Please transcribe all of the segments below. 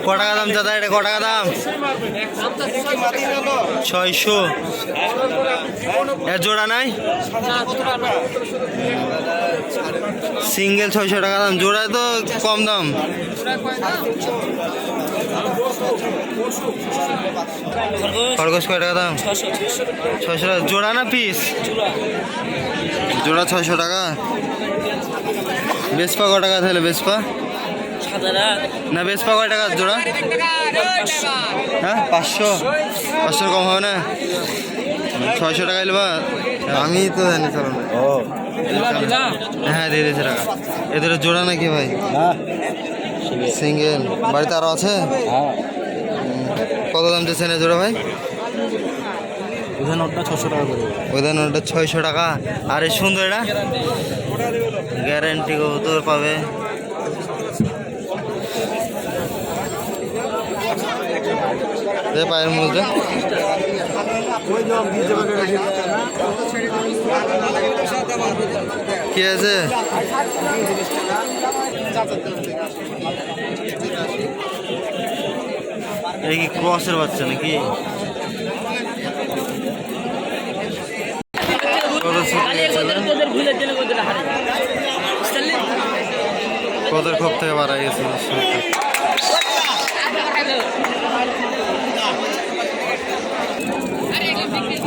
ক টাকা দাম চাচা এটা? ক টাকা দাম? 600। এর জোড়া নাই? সিঙ্গেল 600 টাকা দাম, জোড়ায় তো কম দাম। খরগোশ কয় টাকা দাম? 600 টাকা জোড়া না পিস? জোড়া 600 টাকা। বেসপা ক টাকা তাহলে? বেসপা না, বেসপা কয় টাকা জোড়া? হ্যাঁ 500। 500 কম হবে না? 600 টাকা এলবা। আমি তো জানি চলো না। হ্যাঁ দিয়ে দিয়েছে টাকা। এদের জোড়া নাকি ভাই? সিঙ্গেল। বাড়িতে আরো আছে? কত দাম দিচ্ছেন জোড়া ভাই? ওদের নোটটা 600 টাকা করে। ওদের নোটটা 600 টাকা। আর এই সুন্দর এটা গ্যারেন্টি কবুতর পাবে। পায়ের মধ্যে কি আছে? এই কি ক্রসের বাচ্চা নাকি? কদের খোপ থেকে বাড়া গেছে।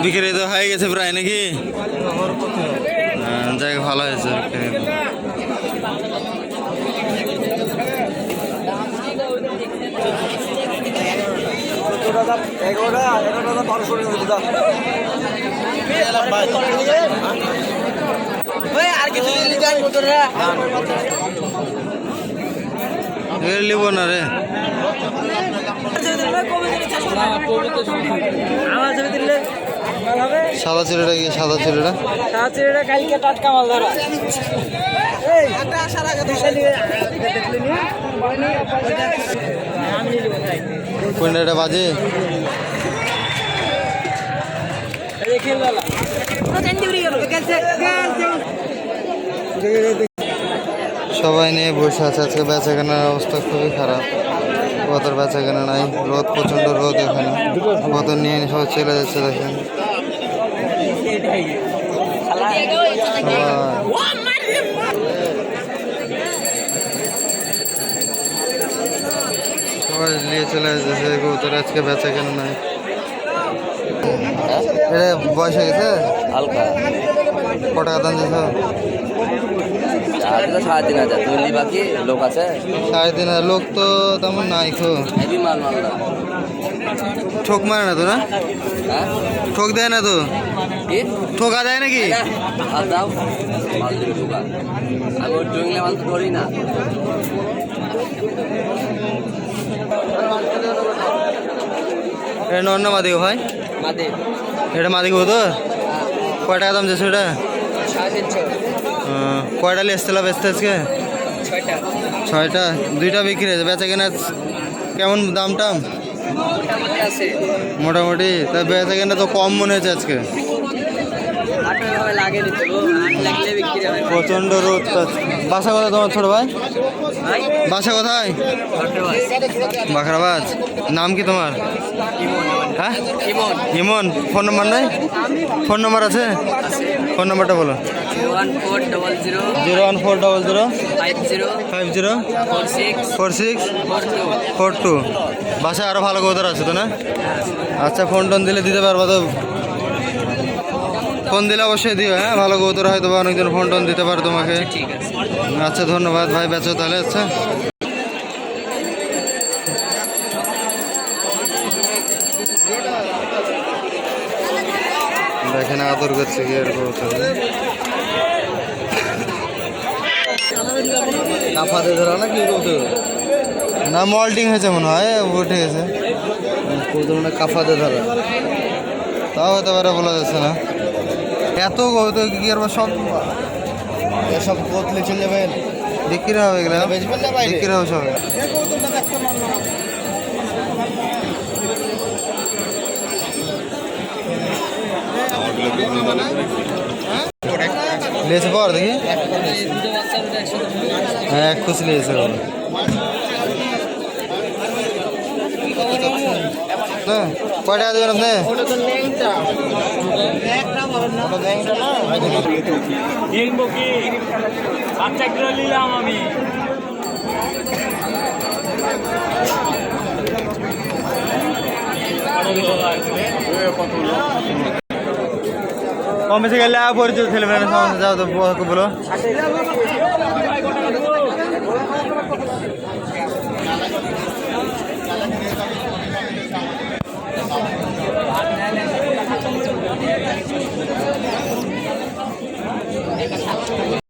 বিক্রি তো হয়ে গেছে প্রায় নাকি? যাই ভালো হয়েছে। লিব না রে। সাদা চিড়েটা কি? সাদা চিড়েটা কালকে টাটকা মাল ধরা। কোনটা বাজে? সবাই নিয়ে বসে আছে। আজকে বেচা কেনার অবস্থা খুবই খারাপ। কতর বেচা কেনা নাই, রোদ প্রচন্ড রোদ। এখানে কত নিয়ে সবাই চলে যাচ্ছে দেখেন। সবাই নিয়ে চলে যাচ্ছে কবুতর। আজকে বেচা কেনা নাই। এটা বয়স হয়ে গেছে হালকা। ক টাকা দাম দিয়েছ? 3,500 তুললি, বাকি লোক আছে 3,500। লোক তো তেমন নাই। হেভি মাল মালদা। ঠোক মারে না তো? না হ্যাঁ ঠোক দেয় না তো? কি ঠোকা দেয় নাকি? হাল দাও মাল দিবি ঢোকা। আমি ওর জঙ্গলে মাল তো ধরি না। এটা নর না মাদিক ভাই? মাদে এটা মাদিক হতো? কয় টাকা দাম যাচ্ছে ওটা? 350। কয়টা লিয়েছিল বেচতে আজকে? 6টা। 6টা। 2টা বিক্রি হয়েছে। বেচা কেনা কেমন? দাম টাম মোটামুটি আছে। মোটামুটি। তা বেচা কেনা তো কম মনে হচ্ছে আজকে। 8 লাগে দিত, 8 লাগলে বিক্রি হয়। প্রচন্ড রোদ। বাসা কোথায় তোমার ছোট ভাই? ভাই বাসা কোথায়? বাখরাবাজ। নাম কি তোমার? হ্যাঁ ইমন। ফোন নাম্বার নাই? ফোন নাম্বার আছে? ফোন নাম্বারটা বলো। 01400 50 4642। বাসায় আরো ভালো কবুতর আছে তো না? আচ্ছা ফোন টোন দিলে দিতে পারবো তো? ফোন দিলে অবশ্যই দিও। হ্যাঁ ভালো কবুতর হয়তো বা অনেকজন ফোন টোন দিতে পারে তোমাকে। ঠিক আছে। আচ্ছা ধন্যবাদ ভাই। বেচো তাহলে। আচ্ছা দেখেন আদর করছে কি আর কবুতর। কাফাতে ধরা না কি কবুতর? না মল্টিং হয়েছে মনে হয়, উঠে গেছে কবুতর মানে কাফাতে ধরা। তাও হতে পারে, বলা যাচ্ছে না। এত কবুতর কি আর সব এসব কোতলে চলে যাবেন, বিক্রি হবে এগুলো? বেচবেন না বাইরে? বিক্রি হবে সব। লিয়েছে পর দেখি হ্যাঁ এক খুশি লিয়েছে কয় টাকা দেবেন আপনি দেখবো কি বাচ্চা কিলো নিলাম আমি কম বেশি গেলে পরিচয় ছেলেমেয়েরা যাও তো বলো